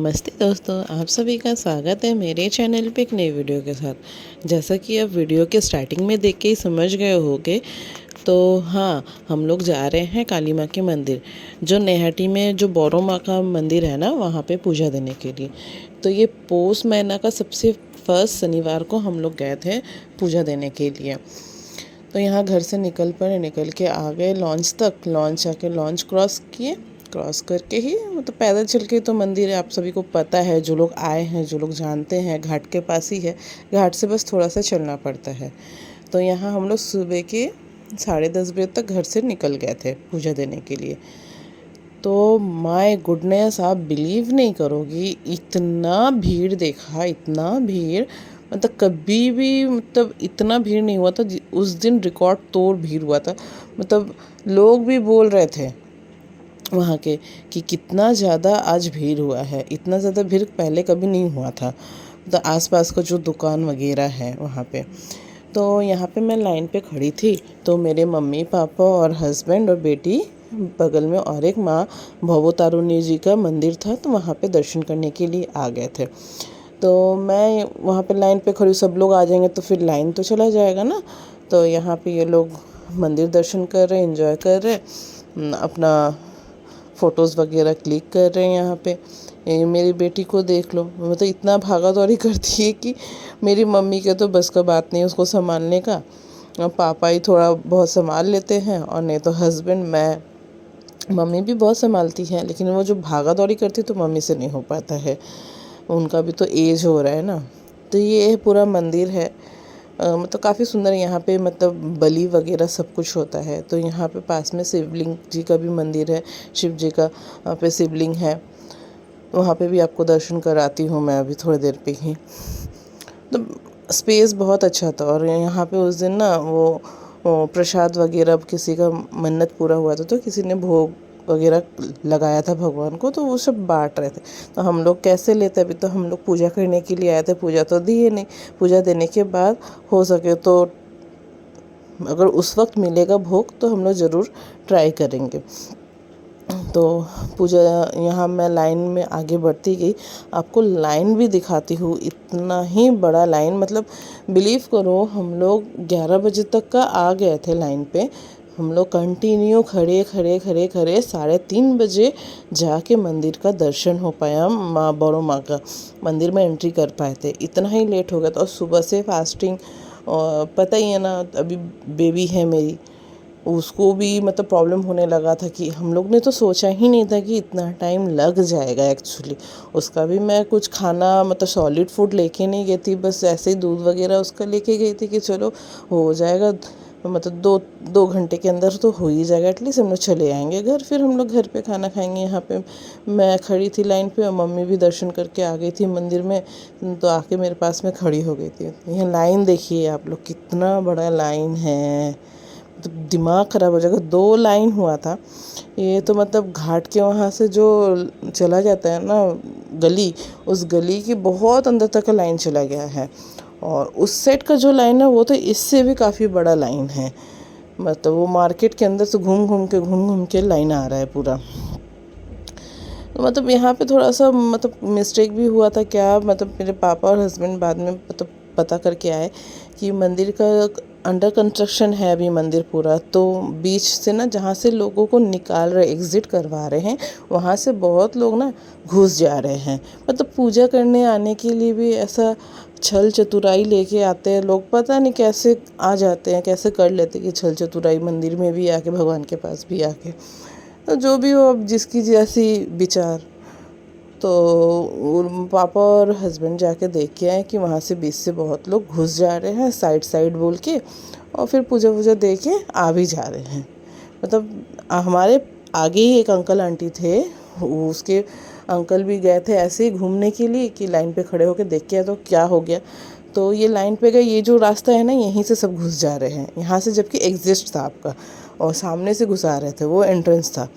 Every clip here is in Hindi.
नमस्ते दोस्तों, आप सभी का स्वागत है मेरे चैनल पे एक नई वीडियो के साथ। जैसा कि आप वीडियो के स्टार्टिंग में देख के ही समझ गए होंगे, तो हाँ, हम लोग जा रहे हैं काली माँ के मंदिर, जो नैहाटी में जो बोरो माँ का मंदिर है ना, वहाँ पे पूजा देने के लिए। तो ये पौष महीना का सबसे फर्स्ट शनिवार को हम लोग गए थे पूजा देने के लिए। तो यहाँ घर से निकल के आ गए लॉन्च तक। लॉन्च आके लॉन्च क्रॉस करके ही मतलब पैदल चल के तो मंदिर है, आप सभी को पता है, जो लोग आए हैं, जो लोग जानते हैं, घाट के पास ही है। घाट से बस थोड़ा सा चलना पड़ता है। तो यहाँ हम लोग सुबह के 10:30 बजे तक घर से निकल गए थे पूजा देने के लिए। तो माय गुडनेस, आप बिलीव नहीं करोगी, इतना भीड़ देखा, इतना भीड़, मतलब कभी भी मतलब इतना भीड़ नहीं हुआ था। उस दिन रिकॉर्ड तोड़ भीड़ हुआ था। मतलब लोग भी बोल रहे थे वहाँ के कि कितना ज़्यादा आज भीड़ हुआ है, इतना ज़्यादा भीड़ पहले कभी नहीं हुआ था। तो आसपास का जो दुकान वगैरह है वहाँ पे, तो यहाँ पे मैं लाइन पे खड़ी थी। तो मेरे मम्मी पापा और हस्बैंड और बेटी बगल में, और एक माँ भवतारिणी जी का मंदिर था, तो वहाँ पे दर्शन करने के लिए आ गए थे। तो मैं वहाँ पे लाइन पे खड़ी, सब लोग आ जाएंगे तो फिर लाइन तो चला जाएगा ना। तो यहाँ पे ये लोग मंदिर दर्शन कर रहे, एंजॉय कर रहे, अपना फ़ोटोज़ वगैरह क्लिक कर रहे हैं। यहाँ पे मेरी बेटी को देख लो, मतलब इतना भागा दौड़ी करती है कि मेरी मम्मी के तो बस का बात नहीं उसको संभालने का। पापा ही थोड़ा बहुत संभाल लेते हैं, और नहीं तो हस्बैंड, मैं, मम्मी भी बहुत संभालती हैं, लेकिन वो जो भागा दौड़ी करती तो मम्मी से नहीं हो पाता है, उनका भी तो एज हो रहा है ना। तो ये पूरा मंदिर है, मतलब काफ़ी सुंदर है। यहाँ पे मतलब बलि वगैरह सब कुछ होता है। तो यहाँ पे पास में शिवलिंग जी का भी मंदिर है, शिव जी का वहाँ पे शिवलिंग है, वहाँ पे भी आपको दर्शन कराती हूँ मैं अभी थोड़ी देर पे ही। तो स्पेस बहुत अच्छा था। और यहाँ पे उस दिन ना वो प्रसाद वगैरह, किसी का मन्नत पूरा हुआ था तो किसी ने भोग वगैरह लगाया था भगवान को, तो वो सब बांट रहे थे। तो हम लोग कैसे लेते, अभी तो हम लोग पूजा करने के लिए आए थे, पूजा तो दिए नहीं। पूजा देने के बाद हो सके तो अगर उस वक्त मिलेगा भोग तो हम लोग ज़रूर ट्राई करेंगे। तो पूजा, यहाँ मैं लाइन में आगे बढ़ती गई, आपको लाइन भी दिखाती हूँ। इतना ही बड़ा लाइन, मतलब बिलीव करो, हम लोग 11 बजे तक का आ गए थे लाइन पे। हम लोग कंटिन्यू खड़े 3:30 बजे जाके मंदिर का दर्शन हो पाया, माँ बोरो माँ का मंदिर में एंट्री कर पाए थे। इतना ही लेट हो गया था। और सुबह से फास्टिंग, और पता ही है ना, अभी बेबी है मेरी, उसको भी मतलब प्रॉब्लम होने लगा था। कि हम लोग ने तो सोचा ही नहीं था कि इतना टाइम लग जाएगा एक्चुअली। उसका भी मैं कुछ खाना मतलब सॉलिड फूड लेके नहीं गई थी, बस ऐसे ही दूध वगैरह उसका लेके गई थी कि चलो हो जाएगा, मतलब दो घंटे के अंदर तो हो ही जाएगा, एटलीस्ट हम लोग चले आएंगे घर, फिर हम लोग घर पे खाना खाएंगे। यहाँ पे मैं खड़ी थी लाइन पे, और मम्मी भी दर्शन करके आ गई थी मंदिर में, तो आके मेरे पास में खड़ी हो गई थी। यहाँ लाइन देखिए आप लोग, कितना बड़ा लाइन है, तो दिमाग ख़राब हो जाएगा। 2 लाइन हुआ था ये, तो मतलब घाट के वहाँ से जो चला जाता है ना गली, उस गली की बहुत अंदर तक का लाइन चला गया है। और उस साइड का जो लाइन है वो तो इससे भी काफ़ी बड़ा लाइन है। मतलब वो मार्केट के अंदर से घूम घूम के लाइन आ रहा है पूरा। तो मतलब यहाँ पे थोड़ा सा मतलब मिस्टेक भी हुआ था क्या, मतलब मेरे पापा और हस्बैंड बाद में मतलब पता करके आए कि मंदिर का अंडर कंस्ट्रक्शन है अभी मंदिर पूरा। तो बीच से ना, जहाँ से लोगों को निकाल रहे, एग्ज़िट करवा रहे हैं, वहाँ से बहुत लोग ना घुस जा रहे हैं। मतलब पूजा करने आने के लिए भी ऐसा छल चतुराई लेके आते हैं लोग, पता नहीं कैसे आ जाते हैं, कैसे कर लेते हैं कि छल चतुराई मंदिर में भी आके, भगवान के पास भी आके। तो जो भी हो, अब जिसकी जैसी विचार। तो पापा और हस्बैंड जाके देख के आए कि वहाँ से बीच से बहुत लोग घुस जा रहे हैं साइड बोल के, और फिर पूजा वूजा दे के आ भी जा रहे हैं। मतलब हमारे आगे ही एक अंकल आंटी थे, उसके अंकल भी गए थे ऐसे ही घूमने के लिए, कि लाइन पे खड़े होके देख के आए तो क्या हो गया। तो ये लाइन पे गए, ये जो रास्ता है ना, यहीं से सब घुस जा रहे हैं यहाँ से, जबकि एग्जिस्ट था आपका, और सामने से घुसा रहे थे, वो एंट्रेंस था।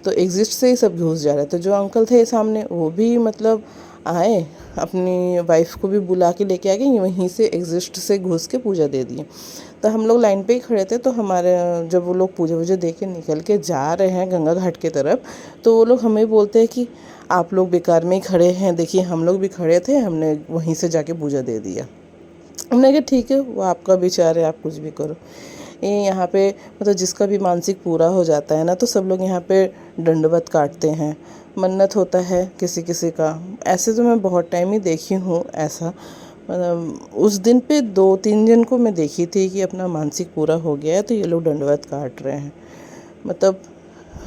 तो एग्जिस्ट से ही सब घुस जा रहे थे। जो अंकल थे सामने, वो भी मतलब आए, अपनी वाइफ को भी बुला के लेके आ गए, वहीं से एग्जिस्ट से घुस के पूजा दे दिए। तो हम लोग लाइन पे ही खड़े थे। तो हमारे, जब वो लोग पूजा वूजा दे के निकल के जा रहे हैं गंगा घाट की तरफ, तो वो लोग हमें बोलते हैं कि आप लोग बेकार में ही खड़े हैं, देखिए हम लोग भी खड़े थे, हमने वहीं से जाके पूजा दे दिया। हमने कहा ठीक है, वो आपका विचार है, आप कुछ भी करो। ये यहाँ पे मतलब जिसका भी मानसिक पूरा हो जाता है ना, तो सब लोग यहाँ पे दंडवत काटते हैं, मन्नत होता है किसी किसी का। ऐसे तो मैं बहुत टाइम ही देखी हूँ ऐसा, मतलब उस दिन पे 2-3 जन को मैं देखी थी कि अपना मानसिक पूरा हो गया है तो ये लोग दंडवत काट रहे हैं। मतलब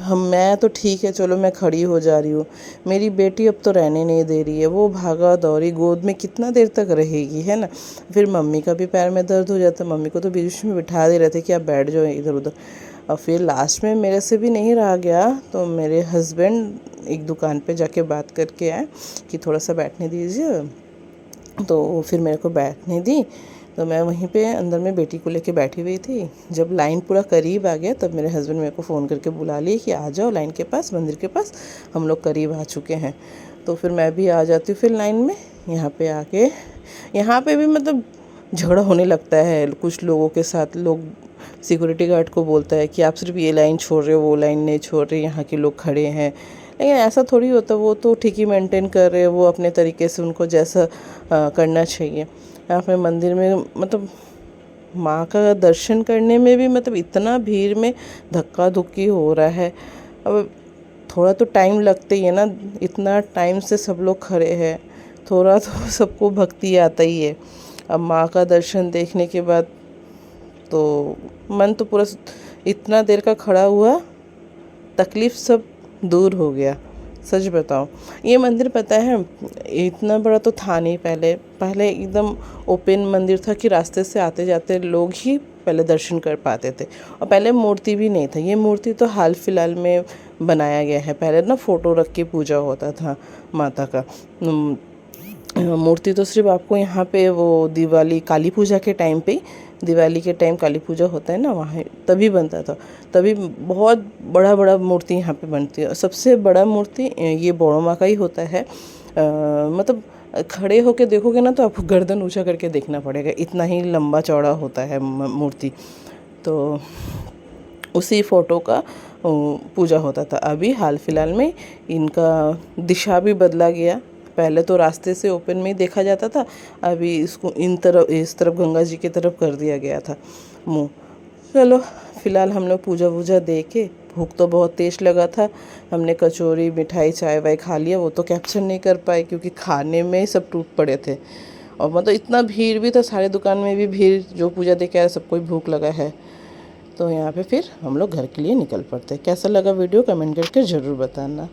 मैं तो ठीक है, चलो मैं खड़ी हो जा रही हूँ, मेरी बेटी अब तो रहने नहीं दे रही है, वो भागा दौड़ी गोद में कितना देर तक रहेगी, है ना। फिर मम्मी का भी पैर में दर्द हो जाता, मम्मी को तो बीच में बिठा दे रहे थे कि आप बैठ जाओ इधर उधर। और फिर लास्ट में मेरे से भी नहीं रहा गया, तो मेरे हस्बैंड एक दुकान पे जाके बात करके आए कि थोड़ा सा बैठने दीजिए, तो फिर मेरे को बैठने दी। तो मैं वहीं पे अंदर में बेटी को लेके बैठी हुई थी। जब लाइन पूरा करीब आ गया तब मेरे हस्बैंड मेरे को फ़ोन करके बुला लिए कि आ जाओ लाइन के पास, मंदिर के पास, हम लोग करीब आ चुके हैं। तो फिर मैं भी आ जाती हूँ फिर लाइन में। यहाँ पे आके यहाँ पे भी मतलब झगड़ा होने लगता है कुछ लोगों के साथ। लोग सिक्योरिटी गार्ड को बोलता है कि आप सिर्फ ये लाइन छोड़ रहे हो, वो लाइन नहीं छोड़ रहे, यहाँ के लोग खड़े हैं। लेकिन ऐसा थोड़ी होता, वो तो ठीक ही मेंटेन कर रहे हैं, वो अपने तरीके से, उनको जैसा करना चाहिए। यहाँ पे मंदिर में मतलब माँ का दर्शन करने में भी मतलब इतना भीड़ में धक्का धुक्की हो रहा है। अब थोड़ा तो टाइम लगता ही है ना, इतना टाइम से सब लोग खड़े हैं, थोड़ा तो सबको भक्ति आता ही है। अब माँ का दर्शन देखने के बाद तो मन तो पूरा इतना देर का खड़ा हुआ, तकलीफ़ सब दूर हो गया। सच बताओ, ये मंदिर पता है इतना बड़ा तो था नहीं पहले। पहले एकदम ओपन मंदिर था कि रास्ते से आते जाते लोग ही पहले दर्शन कर पाते थे, और पहले मूर्ति भी नहीं था। ये मूर्ति तो हाल फिलहाल में बनाया गया है, पहले ना फ़ोटो रख के पूजा होता था माता का। मूर्ति तो सिर्फ आपको यहाँ पे वो दिवाली काली पूजा के टाइम पे, दिवाली के टाइम काली पूजा होता है ना, वहाँ तभी बनता था। तभी बहुत बड़ा बड़ा मूर्ति यहाँ पे बनती है। सबसे बड़ा मूर्ति ये बड़ो माँ का ही होता है। मतलब खड़े होके देखोगे ना तो आपको गर्दन ऊंचा करके देखना पड़ेगा, इतना ही लंबा चौड़ा होता है मूर्ति। तो उसी फ़ोटो का पूजा होता था। अभी हाल फिलहाल में इनका दिशा भी बदला गया। पहले तो रास्ते से ओपन में ही देखा जाता था, अभी इसको इस तरफ गंगा जी की तरफ कर दिया गया था मुँह। चलो फिलहाल हम लोग पूजा वूजा दे के, भूख तो बहुत तेज़ लगा था, हमने कचौरी मिठाई चाय वाय खा लिया। वो तो कैप्चर नहीं कर पाए क्योंकि खाने में ही सब टूट पड़े थे। और मतलब इतना भीड़ भी था, सारे दुकान में भी भीड़, जो पूजा दे के आया सबको ही भूख लगा है। तो यहाँ पे फिर हम लोग घर के लिए निकल पड़ते। कैसा लगा वीडियो कमेंट करके ज़रूर बताना।